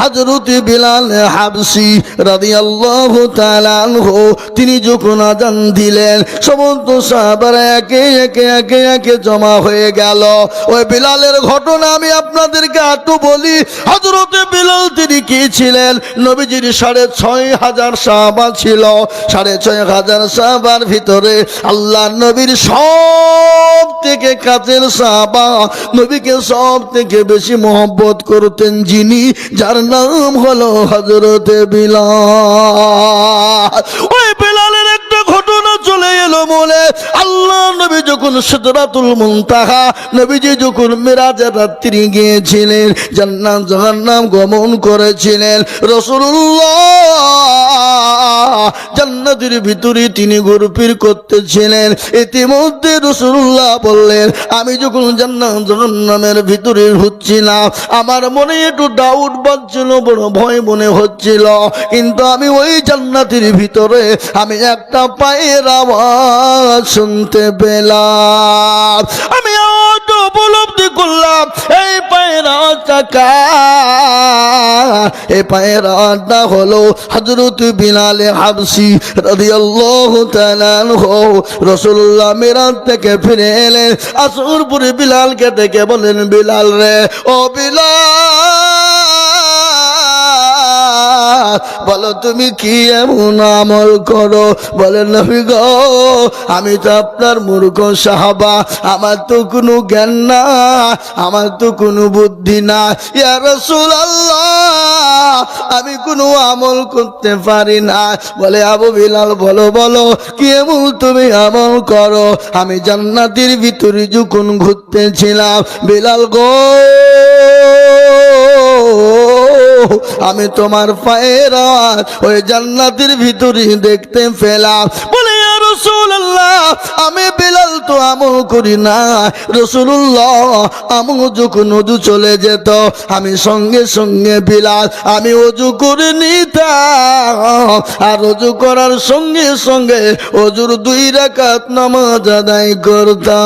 হযরত বিলাল হাবশী রাদিয়াল্লাহু তাআলা আনহু তিনি যখন আযান দিলেন সমস্ত সাহাবারা একে জমা হয়ে গেল। ওই বিলালের ঘটনা আমি আপনাদেরকে একটু বলি। হযরত বিলাল তিনি কি ছিলেন? নবীজির 6,500 সাহাবা ছিল। 6,500 সাহাবার ভিতরে আল্লাহ নবীর সব থেকে কাছের সাহাবা, নবীকে সব থেকে বেশি মহব্বত করতেন যিনি, যার নাম হলো হযরত বিলাল। ওই বিলালের একটা ঘটনা চলে এলো মনে। আল্লাহ নবী যখন সিদরাতুল মুনতাহা, নবীজি যখন মিরাজের রাত্রি গিয়েছিলেন, জান্নাত জাহান্নাম গমন করেছিলেন, রাসূলুল্লাহ জান্নাতের ভিতরে তিনি ঘুরফির করতেছিলেন। ইতিমধ্যে রাসূলুল্লাহ বললেন, আমি যখন জান্নাত জাহান্নামের ভিতরে ঢুকছিলাম আমার মনে একটু ডাউট বাজছিল, বড় ভয় মনে হচ্ছিল, কিন্তু আমি ওই জান্নাতের ভিতরে আমি একটা পায়ের আওয়াজ শুনতে পেলাম। আমি উপলব্ধি করলাম এই পায়ের আওয়াজটা কার? এই পায়ের আওয়াজটা হলো হযরত বিলাল হাবশী রাদিয়াল্লাহু তাআলা আনহু। রাসূলুল্লাহ মিরাজ থেকে ফিরে এলেন, আসর পরে বিলালকে ডেকে বলেন, বিলাল রে, ও বিলাল, বলো তুমি কি এমন আমল করো? বলেন, নবী গো, আমি তো আপনার মূর্খ সাহাবা, আমার তো কোনো জ্ঞান না, আমার তো কোনো বুদ্ধি না। ইয়া রাসূলুল্লাহ, আমি কোনো আমল করতে পারি না। বলে, আবু বিলাল বলো বলো কি এমন তুমি আমল করো? আমি জান্নাতের ভিতরে যখন ঘুরতেছিলাম বিলাল গো, আমি তোমার পায়ের আওয়াজ ওই জান্নাতের ভিতরে দেখতে পেলাম। বলে, ইয়া রাসূলুল্লাহ, আমি বিলাল তো আমল করি না। রাসূলুল্লাহ, আমল যখন ওযু চলে যেত আমি সঙ্গে সঙ্গে বিলাল আমি ওযু করে নিতাম, আর ওযু করার সঙ্গে সঙ্গে ওযুর 2 রাকাত নামাজ আদায় করতাম।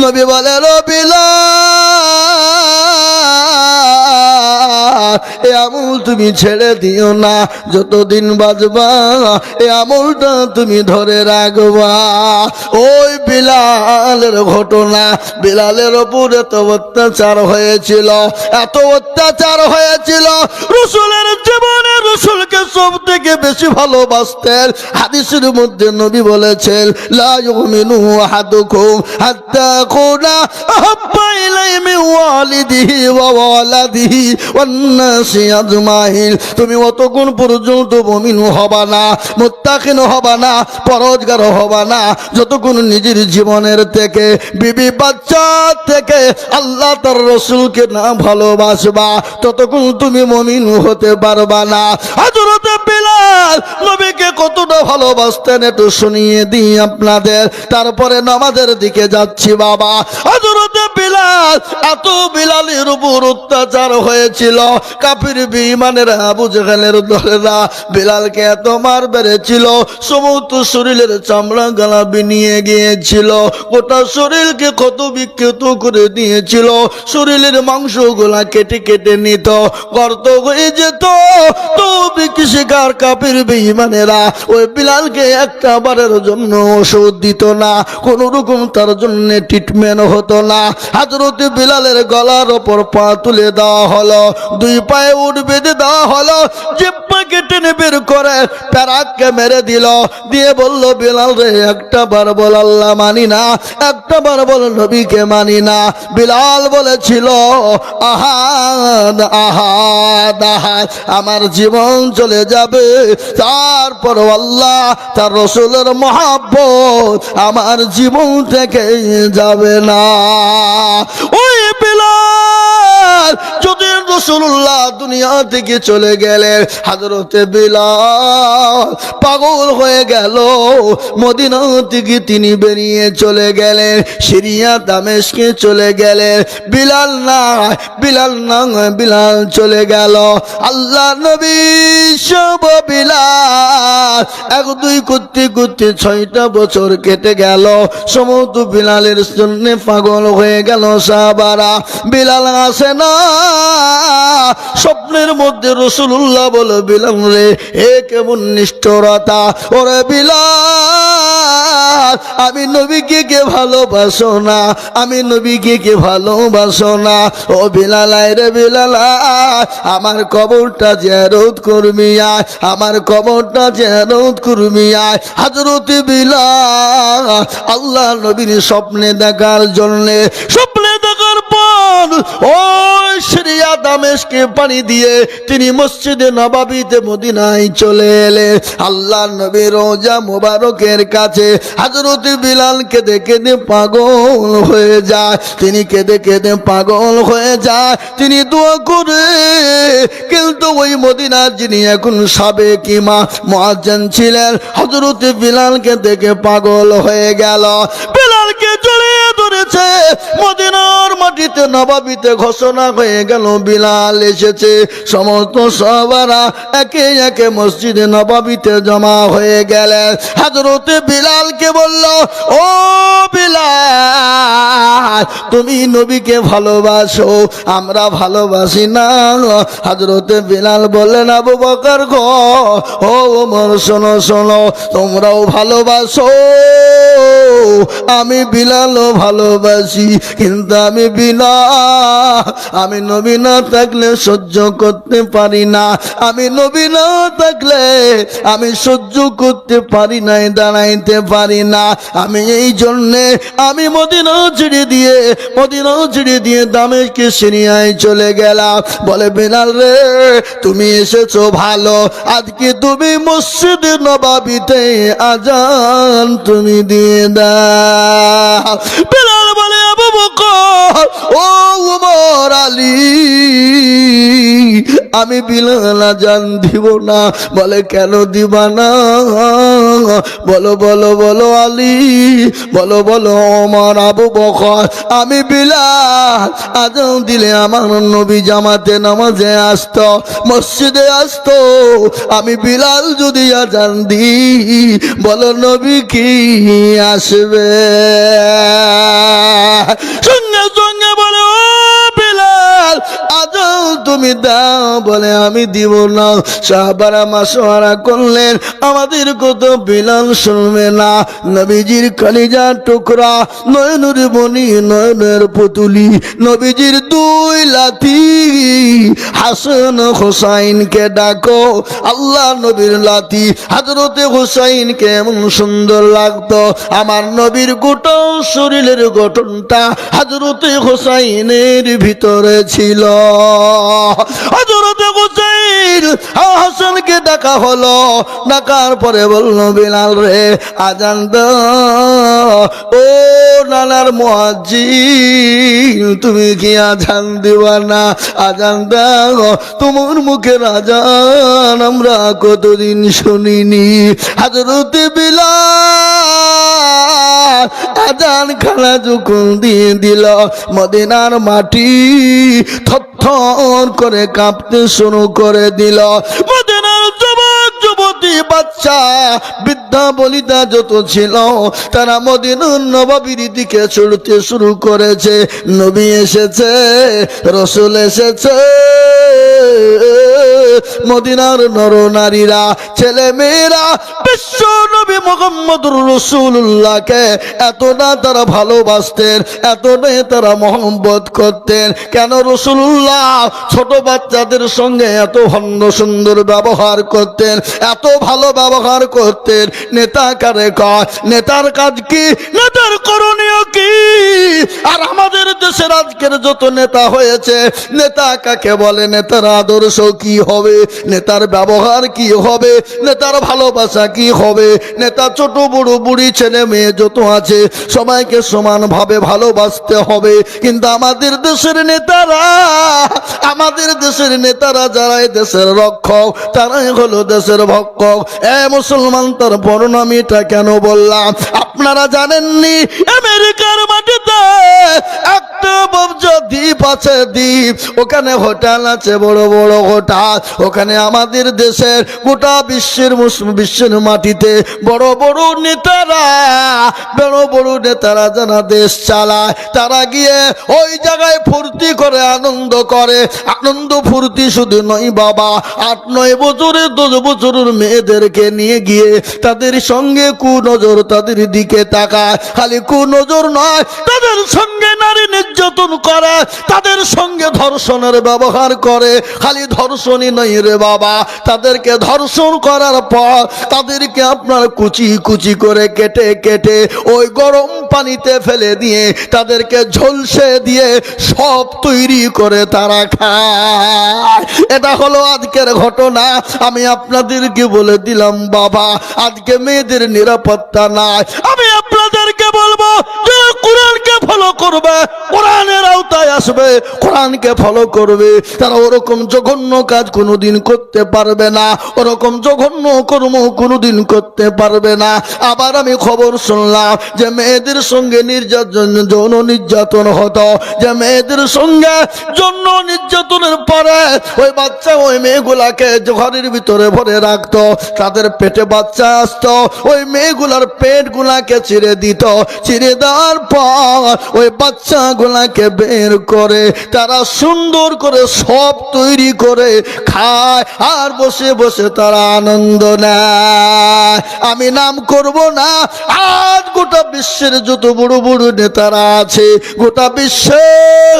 নবী বলে, ও বিলাল, এ আমল তুমি ছেড়ে দিও না, যতদিন বাঁচবা এ আমলটা তুমি ধরে রাখবা। ওই বিলালের ঘটনা, বিলালের ওপর এত অত্যাচার হয়েছিল, এত অত্যাচার হয়েছিল, রাসূলের জীবনে রাসূলকে সব থেকে বেশি ভালোবাসতেন। হাদিসের মধ্যে নবী বলেছেন, লা ইউমিনু আহাদুকুম হাত্তা কুনা আহাব্বা ইলাইহি মিন ওয়ালিদিহি ওয়া ওয়ালাদিহি ওয়ান নাসি আজমাইন। তুমি অতক্ষণ পর্যন্ত মুমিন হবা না, মুত্তাকিন হবা না, পরহেজগার হবা না, যতক্ষণ নিজের জীবনের থেকে, বিবি বাচ্চা থেকে আল্লাহ তার রাসূলকে না ভালোবাসবা ততক্ষণ তুমি মুমিন হতে পারবা না। হযরত বিলাল নবীকে কতটা ভালোবাসতেন একটু শুনিয়ে দিই আপনাদের, তারপরে নামাজের দিকে যাচ্ছি বাবা। হযরত বিলাল, এত বিলালের উপর অত্যাচার হয়েছিল, কাফির বেঈমানেরা আবু জেহেলের দলেরা বিলালকে এত মার বেড়েছিল, সমস্ত শরীরের চামড়া গালা নিয়ে গিয়েছিল, গোটা শরীরকে ক্ষত বিক্ষত করে দিয়েছিল, শরীরের মাংসগুলা কেটে কেটে নিত, গর্ত হয়ে যেত। তো শিকার কাফির বেঈমানেরা ওই বিলালকে একটা বারের জন্য ওষুধ দিত না, কোন রকম তার জন্য ট্রিটমেন্ট হতো না। হযরত বিলালের গলার ওপর পা তুলে দেওয়া হলো, 2 পায়ে উঠ বেঁধে দেওয়া হলো, জিহ্বাকে টেনে বের করে প্যারাককে মেরে দিল, দিয়ে বলল, বিলাল রে, একটা বার বল আল্লাহ মানি না, একটা বার বল নবীকে মানি না। বিলাল বলেছিল, আহাদ আহাদ আহাদ, আমার জীবন চলে যাবে, তারপর আল্লাহ তার রাসূলের মহব্বত আমার জীবন থেকে যাবে না। ওই বিলাল যদি রাসূলুল্লাহ দুনিয়া থেকে চলে গেলেন, হযরত বিলাল পাগল হয়ে গেল, মদিনা থেকে তিনি বেরিয়ে চলে গেলেন, সিরিয়া দামেস্কে চলে গেলেন। বিলাল না, বিলাল না, বিলাল চলে গেল। আল্লাহ নবী সব বিলাল 1-2 করতে করতে 6টা বছর কেটে গেল। সমস্ত বিলালের জন্য পাগল হয়ে গেল সাহাবারা। বিলাল আসে না, মনের মধ্যে রাসূলুল্লাহ বলে, বিলাল রে, এ কেমন নিষ্ঠুরতা! ওরে বিলাল, আমি নবীকে কে ভালোবাসো না? আমি নবীকে কে ভালোবাসো না? ও বিলাল, রে বিলাল, আমার কবরটা জিয়ারত করবি আয়, আমার কবরটা জিয়ারত করবি আয়। হযরত বিলাল আল্লাহ নবীর স্বপ্নে দেখার জন্যে, স্বপ্নে দেখার পর ওই সিরিয়া দামেস্কে পানি দিয়ে তিনি মসজিদে নববীতে মদিনায় চলে এলে। আল্লাহ নবী রওজা মুবারকের কাছে হযরত বিলাল কেঁদে কেঁদে পাগল হয়ে যায়। তিনি কেঁদে কেঁদে পাগল হয়ে যায়। তিনি দোয়া করে, কিন্তু ওই মদিনার যিনি এখন সাবেক ইমাম মুয়াজ্জিন ছিলেন, হযরত বিলালকে দেখে পাগল হয়ে গেল। বিলালকে জড়িয়ে ধরেছে। মদিনার মাটিতে নববীতে ঘোষণা হয়ে গেল বিলাল এসেছে। সমস্ত সাহাবারা একে একে মসজিদে নববীতে জমা হয়ে গেলেন। হযরত বিলালকে বলল, ও বিলাল, তুমি নবীকে ভালোবাসো, আমরা ভালোবাসি না। হযরত বিলাল বললেন, আবু বকর গো, ও ওমর, শোনো শোনো, তোমরাও ভালোবাসো, আমি বিলালও ভালোবাসি, কিন্তু আমি বিলাল, আমি নবী না থাকলে সহ্য করতে পারি না। আমি নবী না থাকলে আমি সহ্য করতে পারি না, দাঁড়াইতে পারি না। আমি এই জন্যে আমি মদিনা ছেড়ে দিয়ে দামেস্কে সিরিয়ায় চলে গেলাম। বলে, বিলাল রে, তুমি এসেছো ভালো, আজকে তুমি মসজিদে নববীতে আজান তুমি দিয়ে দাও। বিলাল বলে, আবু বকর, ও ওমর, আলী, আমি বিলাল আজান দিব না। বলে, কেন দিবা না? বলো বলো বলো আলী, বলো বলো ওমর, আবু বকর, আমি বিলাল আজান দিলে আমার নবী জামাতে নামাজে আসতো, মসজিদে আসতো। আমি বিলাল যদি আজান দিই, বলো নবী কি আসবে? সঙ্গে সঙ্গে বলে, ও বিলাল, আজান তুমি দাও। বলে, আমি দিব না। সাহাবারা মাশওয়ারা করলেন, আমাদের কত বিলাল শুনবে না। নবীজির কলিজার টুকরা, নয়নের মণি, নয়নের পুতুলি, নবীজির দুই লাথি, হাসান হোসাইনকে ডাকো। আল্লাহ নবীর লাথি হযরতে হোসাইনকে এমন সুন্দর লাগতো। আমার নবীর গোটা শরীরের গঠনটা হযরতে হোসাইনের ভিতরে ছিল। হযরতে হোসাইন হাসানকে ডাকা হলো। ডাকার পরে বলল, বিলাল রে, আজান দাও। ও নানার মুয়াজ্জিন, তুমি কি আজান দিবা না? আজান দাও, তোমার মুখের আজান আমরা কতদিন শুনিনি। হযরতে বিলাল আজান খানা যখন দিয়ে দিল, মদিনার মাটি থরথর করে কাঁপতে শুরু করে দিল। মদিনার যুবক যুবতী, বাচ্চা, বৃদ্ধা বনিতা যত ছিল, তারা মদিনার নববীর দিকে ছুটতে শুরু করেছে। নবী এসেছে, রাসূল এসেছে। মদিনার নর নারীরা, ছেলে মেয়েরা বিশ্ব নবী মুহাম্মদুর রাসূলুল্লাহকে এতটা তারা ভালোবাসতেন, এতটাই তারা মহব্বত করতেন। কেন রাসূলুল্লাহ ছোট বাচ্চাদের সঙ্গে এত ভণ্ড সুন্দর ব্যবহার করতেন, এত ভালো ব্যবহার করতেন? নেতা কারে কয়? নেতার কাজ কি? নেতার করণীয় কি? আর আমাদের দেশের আজকের যত নেতা হয়েছে, নেতা কাকে বলে? নেতার আদর্শ কি হবে? নেতার ব্যবহার কি হবে? নেতার ভালোবাসা কি হবে? নেতা ছোট বড়, বুড়ি, ছেলে মেয়ে যত আছে সবাইকে সমানভাবে ভালোবাসতে হবে। কিন্তু আমাদের দেশের নেতারা যারা দেশের রক্ষক, তারাই হলো দেশের ভক্ষক। এ মুসলমান, তার পরিণামীটা কেন বললাম? আপনারা জানেননি আমেরিকার মাটিতে একটা দ্বীপ আছে, দ্বীপ, ওখানে হোটেল আছে, বড় বড় হোটেল। ওখানে আমাদের দেশের গোটা বিশ্বের মাটিতে বড় বড় নেতারা যারা দেশ চালায়, তারা গিয়ে ওই জায়গায় ফুর্তি করে, আনন্দ করে। আনন্দ ফুর্তি শুধু নয় বাবা, 8-9 বছরের 10 বছরের মেয়েদেরকে নিয়ে গিয়ে তাদের সঙ্গে কুনজর তাদের দিকে তাকায়। খালি কুনজর নয়, তাদের সঙ্গে নারী নির্যাতন করে, তাদের সঙ্গে ধর্ষণের ব্যবহার করে। খালি ধর্ষণই নয় রে বাবা, তাদেরকে ধর্ষণ করার পর তাদেরকে আপনার কুচি কুচি করে কেটে কেটে ওই গরম পানিতে ফেলে দিয়ে তাদেরকে ঝলসে দিয়ে সব তৈরি করে তারা খায়। এটা হলো আজকের ঘটনা। আমি আপনাদেরকে বলে দিলাম বাবা, আজকে মেয়েদের নিরাপত্তা নাই। আমি আপনাদেরকে বলবো যে কোরআনকে ফলো করবে, কোরআনের আওতায় আসবে, কোরআনকে ফলো করবে, তারা ওরকম জঘন্য কাজ কোনোদিন করতে পারবে না, ওরকম জঘন্য কর্ম কোনোদিন করতে পারবে না। আবার আমি খবর শুনলাম যে মেয়েদের সঙ্গে নির্যাতন, যৌন নির্যাতন হতো, যে মেয়েদের সঙ্গে যৌন নির্যাতনের পরে ওই বাচ্চা ওই মেয়েগুলাকে ঘরের ভিতরে ভরে রাখতো, তাদের পেটে বাচ্চা আসতো, ওই মেয়েগুলার পেট গুলাকে চিরে দিত, চিরে দেওয়ার পর ওই বাচ্চা গুলাকে বের করে তারা সুন্দর করে সব তৈরি করে খায়, আর বসে বসে তারা আনন্দ নেয়। আমি নাম করব না, আজ গোটা বিশ্বের যত বড় বড় নেতারা আছে, গোটা বিশ্বের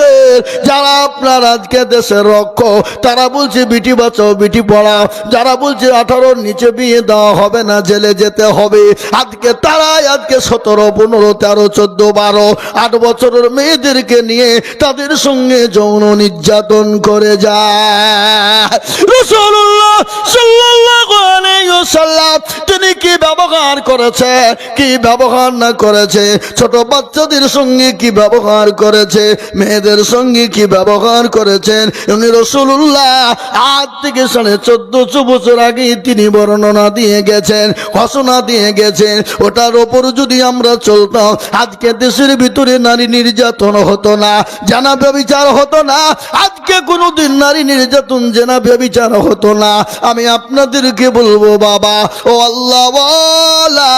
যারা আপনার আজকে দেশের রক্ষক, তারা বলছে বিটি বাঁচাও বিটি পড়াও, যারা বলছে 18-র নিচে বিয়ে দেওয়া হবে না, জেলে যেতে হবে, আজকে তারাই আজকে 17, 15, 13, 14, 12, 8 বছরের মেয়েদেরকে নিয়ে তাদের সঙ্গে যৌন নির্যাতন করে যায়। রাসূলুল্লাহ সাল্লাল্লাহু আলাইহি ওয়াসাল্লাম তিনি কি ব্যবহার করেছে, কি ব্যবহার না করেছে, ছোট বাচ্চাদের সঙ্গে কি ব্যবহার করেছে, মেয়েদের সঙ্গে কি ব্যবহার করেছেন, উনি রাসূলুল্লাহ আজ থেকে 1450 বছর আগে তিনি বর্ণনা দিয়ে গেছেন, ঘোষণা দিয়ে গেছেন। ওটার ওপর যদি আমরা চলতাম, আজকে দেশের ভিতরে নারী নির্যাতন হতো না, জানা ব্যভিচার হতো না, আজকে কোনোদিন নারী নির্যাতন জানা ব্যভিচার হতো না। আমি আপনাদেরকে বলবো বাবা, ও আল্লাহ ওয়ালা,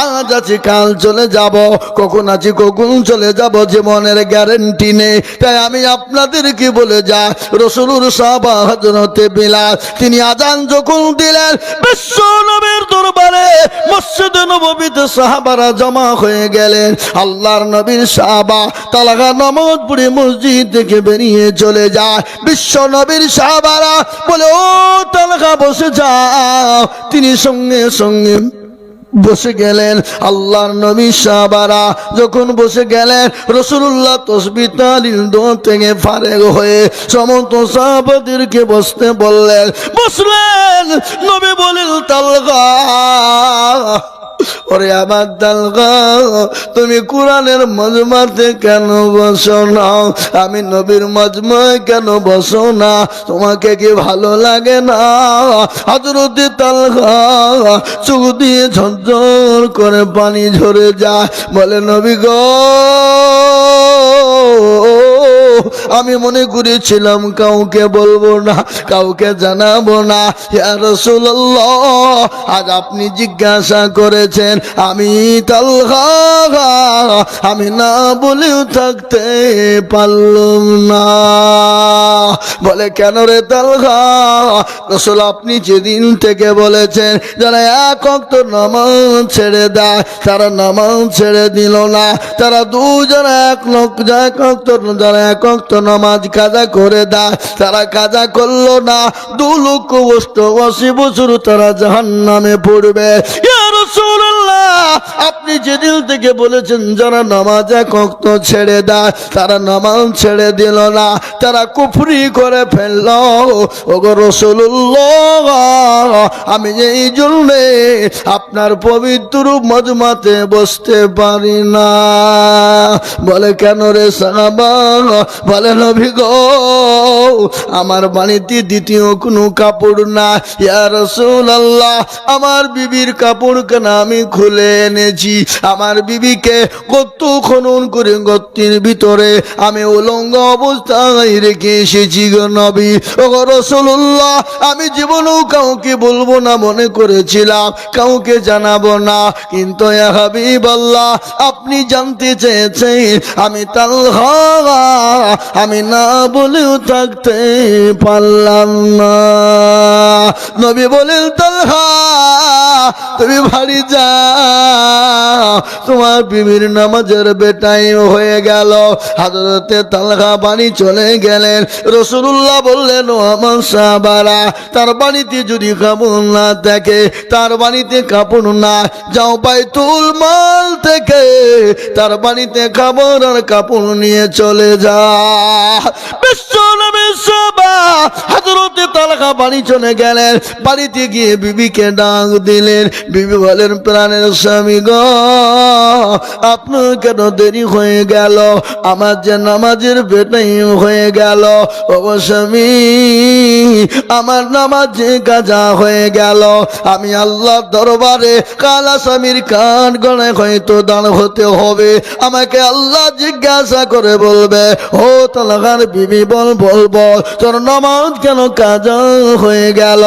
আজ আছি কাল চলে যাব, কখন আছি কখন চলে যাব, জীবনের গ্যারান্টি নেই। তাই আমি আপনাদেরকে বলে যা, রাসূলুর সাহাবা হযরতে বিলাল তিনি আজান যখন দিলেন, বিশ্ব নবীর দরবারে মসজিদে নববীতে সাহাবারা জমা হয়ে গেলেন। আল্লাহর নবীর সাহাবা তালাকা নামাজ পড়ে মসজিদ থেকে বেরিয়ে চলে যায়। বিশ্ব নবীর সাহাবারা বলে, ও তালাকা বসে যাও। তিনি সঙ্গে সঙ্গে বসে গেলেন। আল্লাহর নবী সাহাবারা যখন বসে গেলেন, রাসূলুল্লাহ তাসবিহ তাহলিল দোয়া থেকে ফারেগ হয়ে সমস্ত সাহাবাদেরকে বসতে বললেন। বসলেন। নবী বলেন, তালগা, ওরে আমার তালগা, তুমি কোরআনের মজমাতে কেন বসো না? আমি নবীর মজমায় কেন বসো না? তোমাকে কি ভালো লাগে না? হযরতে তালগা চোখ দিয়ে ঝরঝর করে পানি ঝরে যায়। বলে, নবী গো, আমি মনে করেছিলাম কাউকে বলবো না, কাউকে জানাবো না। ইয়া রাসূলুল্লাহ, আজ আপনি জিজ্ঞাসা করেছেন, আমি তালহা, আমি না বলেও থাকতে পারলাম না। বলে, কেন রে তালহা? রাসূল আপনি যেদিন থেকে বলেছেন যারা এক ওয়াক্ত নামাজ ছেড়ে দেয়, তারা নামাজ ছেড়ে দিল না, তারা দুজন এক লোক যারা এক ওয়াক্ত নামাজ কাজা করে দেয়, তারা কাজা করলো না, 2,88 বছর তারা জাহান্নামে পড়বে। ইয়া রাসূলুল্লাহ, আপনি যেদিন থেকে বলেছেন যারা নামাজ এক ওয়াক্ত ছেড়ে দেয়, তারা নামাজ ছেড়ে দিল না, তারা কুফরি করে ফেলল। ওগো রাসূলুল্লাহ, আমি এই জন্যে আপনার পবিত্র মজমাতে বসতে পারি না। বলে, কেন রে সাহাবা? বলে, নবী গো, আমার বাড়িতে দ্বিতীয় কোনো কাপড় না। ইয়া রাসূলুল্লাহ, আমার বিবির কাপড় কেন আমি খুলে এনেছি। আমার বিবিকে গর্ত খনন করে গর্তের ভিতরে আমি উলঙ্গ অবস্থায় রেখে এসেছি গো নবী। ও রাসূলুল্লাহ, আমি জীবনেও কাউকে বলবো না মনে করেছিলাম, কাউকে জানাবো না, কিন্তু ইয়া হাবিবাল্লাহ আপনি জানতে চেয়েছেন আমি তালহা, আমি না বলেও থাকতে পারলাম না। নবী বলেন তালহা তুমি বাড়ি যাও, তোমার বিবির নামাজের বেটাই হয়ে গেল। হযরতে তালহা বাড়ি চলে গেলেন। রাসূলুল্লাহ বললেন ও আমার সাহাবারা, তার বাড়িতে যদি কাপড় না থাকে, তার বাড়িতে কাপড় না, যাও বাইতুল মাল থেকে তার বাড়িতে খাবার আর কাপড় নিয়ে চলে যা। বিশ্বনবী সাহাবা হযরতে তালহা বাড়ি চলে গেলেন। বাড়িতে গিয়ে বিবিকে ডাক দিলেন। বিবি বলেন প্রাণের স্বামী গো, আপনার কেন দেরি হয়ে গেল? আমার যে নামাজের বেটাই হয়ে গেল। ও স্বামী, আমার নামাজ যে কাজা হয়ে গেল, আমি আল্লাহর দরবারে কালা স্বামীর কান গড়ে হয়তো দাঁড় হতে হবে। আমাকে আল্লাহ জিজ্ঞাসা করে বলবে, ও তালহার বিবি বল বল বল তোর নামাজ কেন কাজা হয়ে গেল?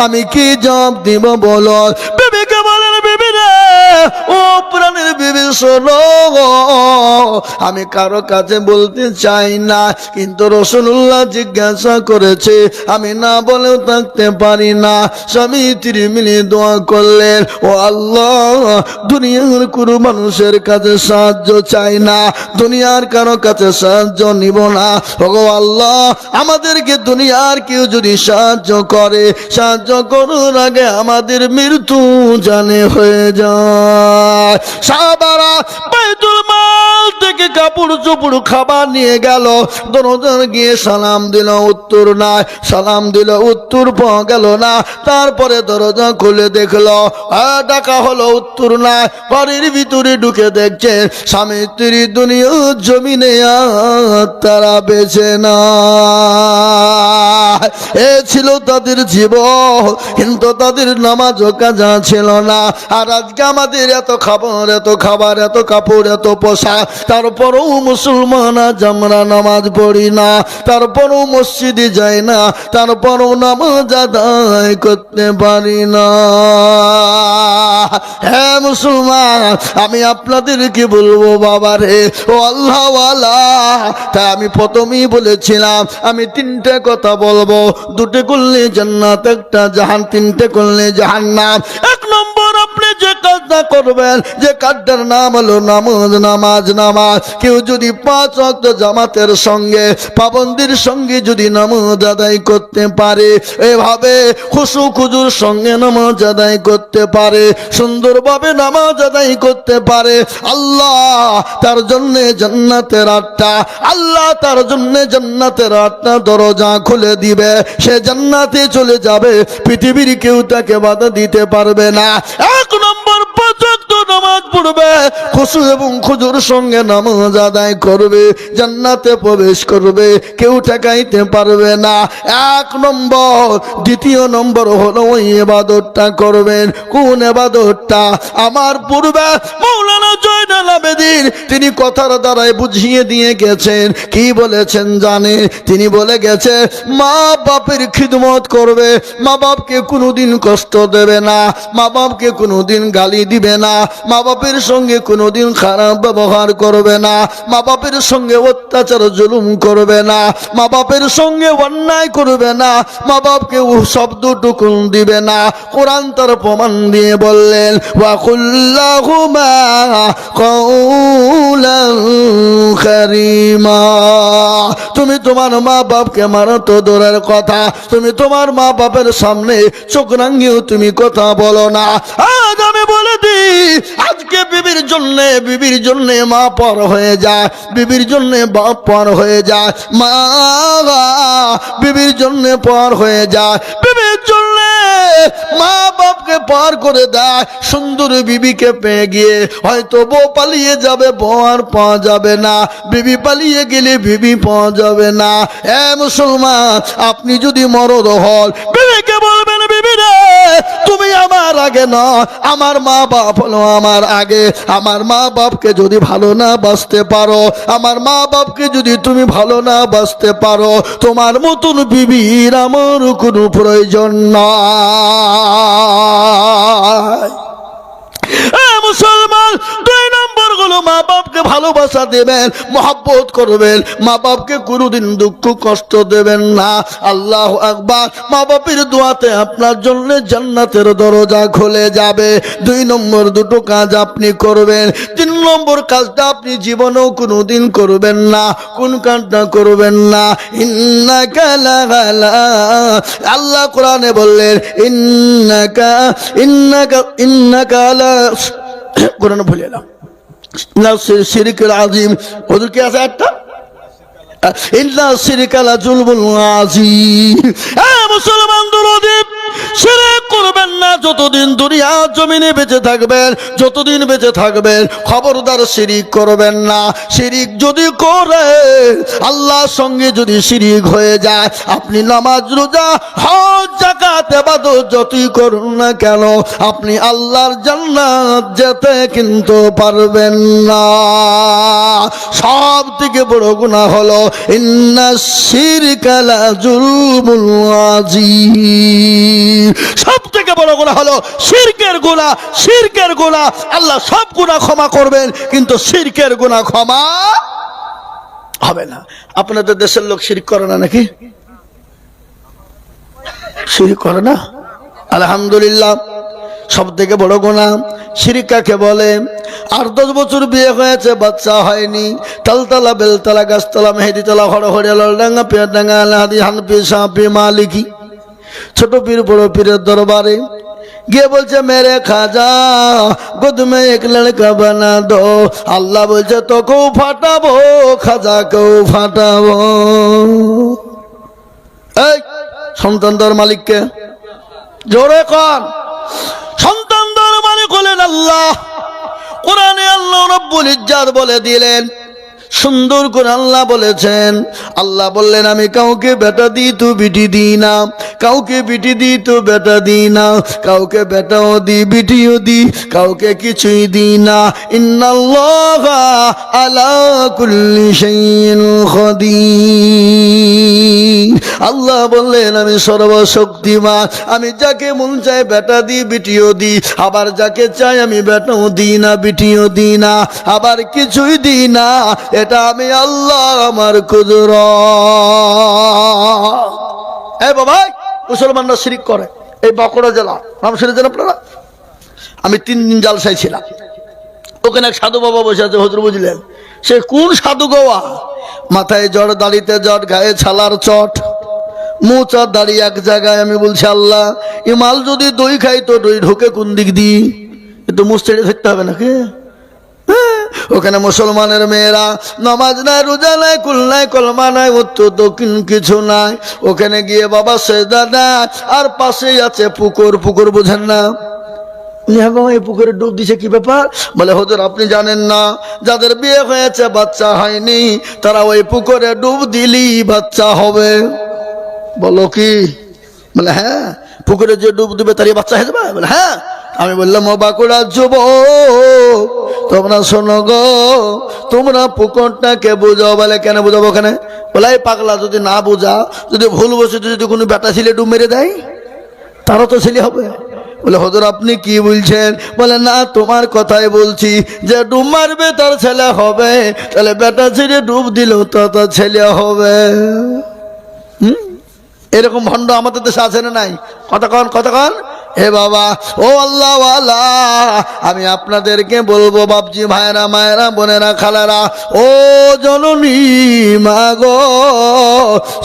আমি কি জবাব দিব বলো? বিবিকে বলেন বিবি রে, ও প্রাণের বিবি শোনো, আমি কারো কাছে বলতে চাই না, কিন্তু রাসূলুল্লাহ জিজ্ঞাসা করেছে, আমি না বলেও থাকতে পারি না। স্বামী তিরমিলি দোয়া করলেন, ও আল্লাহ দুনিয়ার কোনো মানুষের কাছে সাহায্য চাই না, দুনিয়ার কারো কাছে সাহায্য নিব না। ও আল্লাহ আমাদেরকে দুনিয়ার কেউ যদি সাহায্য করে, সাহায্য করার আগে আমাদের মৃত্যু জানে হয়ে যায়। সাহাবারা বাইতুল মাল থেকে কাপড় চোপড় খাবার নিয়ে গেল। দরজার গিয়ে সালাম দিল, উত্তর নাই। সালাম দিল, উত্তর পাওয়া গেল না। তারপরে দরজা খুলে দেখলো, ডাকা হলো, উত্তর নাই। বাড়ির ভিতরে ঢুকে দেখছে স্বামী স্ত্রী দুনিয়া জমিনে তারা বেঁচে না। এ ছিল তাদের জীবন, কিন্তু তাদের নামাজ কাজা ছিল না। আর আজকে আমাদের এত খাবার, এত খাবার, এত কাপড়, এত পোশাক, তারপরেও মুসলমান আজ আমরা নামাজ পড়ি না, তারপরেও মসজিদে যাই না, তারপরেও নামাজ আদায় করতে পারি না। হ্যাঁ মুসলমান, আমি আপনাদেরকে বলবো বাবারে, ও আল্লাহওয়ালা, তাই আমি প্রথমেই বলেছিলাম আমি তিনটে কথা বলবো, দুটো করলে জান্নাত, একটা জাহান, তিনটে করলে জাহান্নাম। এক নম্বর, আপনি যে কাজটা করবেন, যে কাজটার নাম হলো নামাজ, নামাজ, নামাজ। কেউ যদি 5 ওয়াক্ত জামাতের সঙ্গে, পাবন্দির সঙ্গে যদি নামাজ আদায় করতে পারে, এভাবে খুশু খুজুর সঙ্গে নামাজ আদায় করতে পারে, সুন্দরভাবে নামাজ আদায় করতে পারে, আল্লাহ তার জন্য জান্নাতের 8টা, আল্লাহ তার জন্য জান্নাতের 8টা দরজা খুলে দিবে। সে জান্নাতে চলে যাবে, পৃথিবীর কেউ তাকে বাধা দিতে পারবে না। এক নম্বর, 5 ওয়াক্ত নামাজ পড়বে, খুশু এবং খুজুর সঙ্গে নামাজ আদায় করবে, জান্নাতে প্রবেশ করবে, কেউ ঠেকাইতে পারবে না। এক নম্বর। দ্বিতীয় নম্বর হলো ওই ইবাদতটা করবেন। কোন ইবাদতটা? আমার পূর্বে মাওলানা জয়নুল আবেদিন তিনি কথার দ্বারাই বুঝিয়ে দিয়ে গেছেন। কি বলেছেন জানে? তিনি বলে গেছে, মা বাপের খিদমত করবে, মা বাপকে কোনোদিন কষ্ট দেবে না, মা বাপকে কোনোদিন গালি দিবে না, মা বাপের সঙ্গে কোনোদিন খারাপ ব্যবহার করবে না, মা বাপের সঙ্গে অত্যাচার জুলুম করবে না, মা বাপের সঙ্গে অন্যায় করবে না, মা বাপকে শব্দটুকু দিবে না। কোরআন তার প্রমাণ দিয়ে বললেন, ওয়াকুল্লাহুমা কওলান কারীমা। তুমি তোমার মা বাপকে মারো তো দূরের কথা, তুমি তোমার মা বাপের সামনে চোখ রাঙিয়েও তুমি কথা বলো না। আজ আমি বলে দিই, আজকে বিবির জন্য মা পর হয়ে যায়, বিবির জন্য বাপ পর হয়ে যায়, মা বিবির জন্য পর হয়ে যায়, বিবির জন্য মা বাপকে পার করে দেয়। সুন্দর বিবিকে পেয়ে গিয়ে হয়তো বউ পালিয়ে যাবে, বউ আর পাওয়া যাবে না, বিবি পালিয়ে গেলে বিবি পাওয়া যাবে না। এ মুসলমান, আপনি যদি মরদ হন, বিবিকে বলবেন, বিবি রে তুমি আমার আগে নয়, আমার মা বাপ হলো আমার আগে। আমার মা বাপকে যদি ভালো না বাঁচতে পারো, আমার মা বাপকে যদি তুমি ভালো না বাঁচতে পারো, তোমার মতন বিবির আমার কোনো প্রয়োজন নাই। মুসলমান, 2 নম্বর হলো মা বাপকে ভালোবাসা দেবেন, মহব্বত করবেন, মা বাপকে কোনোদিন দুঃখ কষ্ট দেবেন না। আল্লাহু আকবার। মা বাপের দোয়াতে আপনার জন্য জান্নাতের দরজা খুলে যাবে। 2 নম্বর দুটো কাজ আপনি করবেন। 3 নম্বর কাজটা আপনি জীবনেও কোনোদিন করবেন না। কোন কাজটা করবেন না? ইন্নাকা লাগালা, আল্লাহ কোরআনে বললেন ইন্নাকা লা, কোরআন ভুলে এলাম না, শিরকুল আযীম। হুজুর কি আছে একটা, ইন্না শিরকা লা যুলমুন আযীম। মুসলমান দরদি, শিরক করবেন না যতদিন দুনিয়া জমিনে বেঁচে থাকবেন, যতদিন বেঁচে থাকবেন খবরদার শিরিক করবেন না। শিরিক যদি করে, আল্লাহর সঙ্গে যদি শিরিক হয়ে যায়, আপনি নামাজ রোজা হজ যাকাত ইবাদত যতই করুন না কেন, আপনি আল্লাহর জান্নাত যেতে কিন্তু পারবেন না। সব থেকে বড় গুনাহ হলো ইন্না শিরকা লা যুলমুন আযীম। সব থেকে বড় গুনাহ হলো শিরকের গুনাহ। শিরকের গুনাহ আল্লাহ সব গুনাহ ক্ষমা করবেন, কিন্তু শিরকের গুনাহ ক্ষমা হবে না। আপনাদের দেশের লোক শিরক করে না নাকি? শিরক করে না? আলহামদুলিল্লাহ। সব থেকে বড় গুনাহ শিরক কাকে বলে? 8-10 বছর বিয়ে হয়েছে, বাচ্চা হয়নি, তালতলা বেলতলা গাছতলা মেহেদিতলা হরহরিয়া লালডাঙ্গা পেয়ারডাঙ্গা আলহাদি হানফি শাফি মালিকি ছোট পীর বড় পীরের দরবারে গিয়ে বলছে মেরে খাজা গোদ মে এক লড়কা বানা দো। আল্লাহ বলছে তোকেও ফাটাবো, খাজাকেও ফাটাবো। এই সন্তান দর মালিককে জোরে কর। সন্তান দর মালিক হলেন আল্লাহ। কোরআনে আল্লাহ রাব্বুল ইজ্জাত বলে দিলেন, সুন্দর করে আল্লাহ বলেছেন। আল্লাহ বললেন আমি কাউকে বেটা দিই তো বিটি দিই না, কাউকে বিটি দিই তো বেটা দিই না, কাউকে বেটাও দিই বিটিও দিই, কাউকে কিছুই দিই না। ইন্নাল্লাহা আলা কুল্লি শাইইন কাদির। আল্লাহ বললেন আমি সর্বশক্তিমান, আমি যাকে মন চাই বেটা দিই বিটিও দিই, আবার যাকে চাই আমি বেটাও দিই না বিটিও দিই না, আবার কিছুই দিই না। এটা আমি আল্লাহ, আমার কুদরত। এই বাবা, মুসলমানরা শিরিক করে। এই বাঁকুড়া জেলা, নাম শুনেছেন আপনারা? আমি 3 দিন জালসায় ছিলাম। ওখানে এক সাধু বাবা বসে আছে, হুজুর বুঝলেন? সে কোন সাধু গোয়া? মাথায় জট, দাড়িতে জট, গায়ে ছালার চট, মোচা দাড়ি এক জায়গায়। আমি বলছি আল্লাহ, এ মাল যদি দই খাই তো দই ঢোকে কোন দিক দিয়ে? একটু মুখ ছেড়ে থাকতে হবে নাকি? ওখানে মুসলমানের মেয়েরা নামাজ নাই, রোজা নাই, কুল নাই, কলমা নাই, উত্তর দক্ষিণ কিছু নাই। ওখানে গিয়ে বাবা সেজদা দেয়, আর পাশেই আছে পুকুর। পুকুর বুঝেন না? এই পুকুরে ডুব দিছে, কি ব্যাপার? বলে হুজুর আপনি জানেন না, যাদের বিয়ে হয়েছে বাচ্চা হয়নি তারা ওই পুকুরে ডুব দিলি বাচ্চা হবে। বলো কি? বলে হ্যাঁ, পুকুরে যে ডুব দিবে তারই বাচ্চা হয়ে যাবে। বলে হ্যাঁ। আমি বললাম ও বাঁকুড়া যুবক, তোমরা শোনো গো, তোমরা পুকুরটাকে বুঝাও। বলে কেন বুঝাবো? ওখানে বলে এই পাগলা, যদি না বুঝা, যদি ভুল বসে যদি কোনো বেটা ছেলে ডুব মেরে দেয়, তারও তো ছেলে হবে। বলে হুজুর আপনি কি বলছেন? বলে না, তোমার কথাই বলছি, যে ডুব মারবে তার ছেলে হবে, তাহলে বেটা ছেলে ডুব দিলেও তো তার ছেলে হবে। এরকম ভণ্ড আমাদের দেশে আছে না নাই? কতক্ষণ কতক্ষণ। হে বাবা, ও আল্লাহওয়ালা, আমি আপনাদেরকে বলবো বাপজি, ভাইরা, মায়েরা, বোনেরা, খালারা, ও জননী মা গো,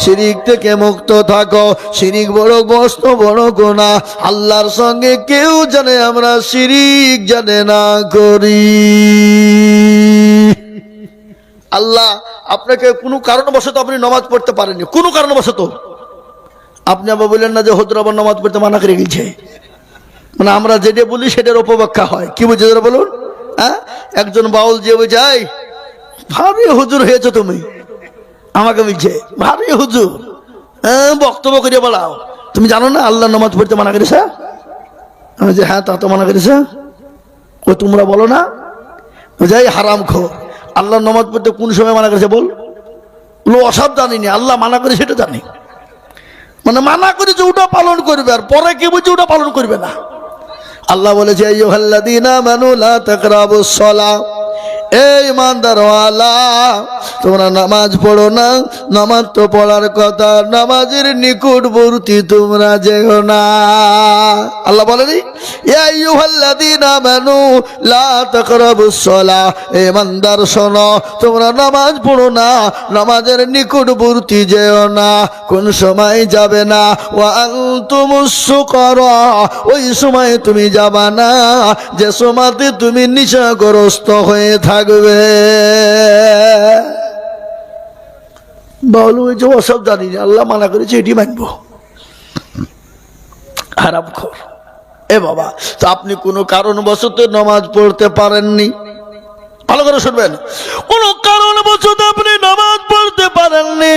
শিরিক থেকে মুক্ত থাকো। শিরিক বড় কষ্ট, বড় গুনাহ। আল্লাহর সঙ্গে কেউ জানে আমরা শিরিক জানে না করি। আল্লাহ আপনাকে কোনো কারণবশত আপনি নামাজ পড়তে পারেননি, কোনো কারণবশত, আপনি আবার বললেন না যে হুজুর আবার নামাজ পড়তে মানা করে গেছে। মানে আমরা যেটা বলি সেটার অপব্যাখ্যা হয়। কি বুঝে যারা বলুন? হ্যাঁ, একজন বাউল যে বুঝাই, ভারী হুজুর হয়েছে তুমি, আমাকে বলছে ভারী হুজুর, হ্যাঁ বক্তব্য করে বলাও। তুমি জানো না আল্লাহ নামাজ পড়তে মানা করেছে? আমি যে হ্যাঁ তা তো মানা করেছে। ও তোমরা বলো না যাই হারাম খো, আল্লাহ নামাজ পড়তে কোন সময় মানা করেছে বল? লো অসব জানিনি, আল্লাহ মানা করে সেটা জানি। মানে মানা করেছে ওটা পালন করবে, আর পরে কি বলছে ওটা পালন করবে না। আল্লাহ বলেছে আইয়ুহাল্লাযীনা আমানু লা তাকরাবুস সালাহ, এই ইমানদারওয়ালা তোমরা নামাজ পড়ো না, নামাজ তো পড়ার কথা, নামাজের নিকটবর্তী তোমরা যেও না। আল্লাহ বলেনি ইয়া আইয়ুহাল্লাযীনা আমানু লা তাকরাবুস সালাহ, এই ইমানদার শোনো তোমরা নামাজ পড়ো না, নামাজের নিকটবর্তী যেও না। কোন সময় যাবে না? ওয়া আনতুমুস সুকারা, ওই সময় তুমি যাবা না যে সময়তে তুমি নেশাগ্রস্ত হয়ে থাকবে। বলো ওই যে ওসব জানি না, আল্লাহ মানা করেছে এটি মানবো, হারামখোর। এ বাবা, তো আপনি কোনো কারণবশত নামাজ পড়তে পারেননি, ভালো করে শুনবেন, কোন কারণবশত আপনি নামাজ পড়তে পারেননি,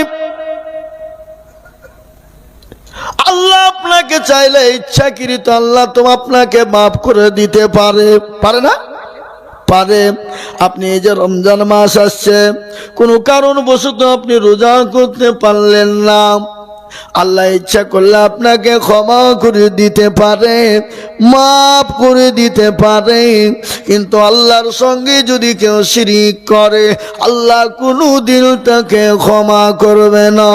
আল্লাহ আপনাকে চাইলে ইচ্ছাকৃত আল্লাহ তো আপনাকে মাফ করে দিতে পারে, পারে না? পারে। আপনি এই যে রমজান মাস আসছে, কোনো কারণবশত আপনি রোজা করতে পারলেন না, আল্লাহ ইচ্ছা করলে আপনাকে ক্ষমা করে দিতে পারে, মাফ করে দিতে পারে। কিন্তু আল্লাহর সঙ্গে যদি কেউ শিরিক করে, আল্লাহ কোনোদিন তাকে ক্ষমা করবে না।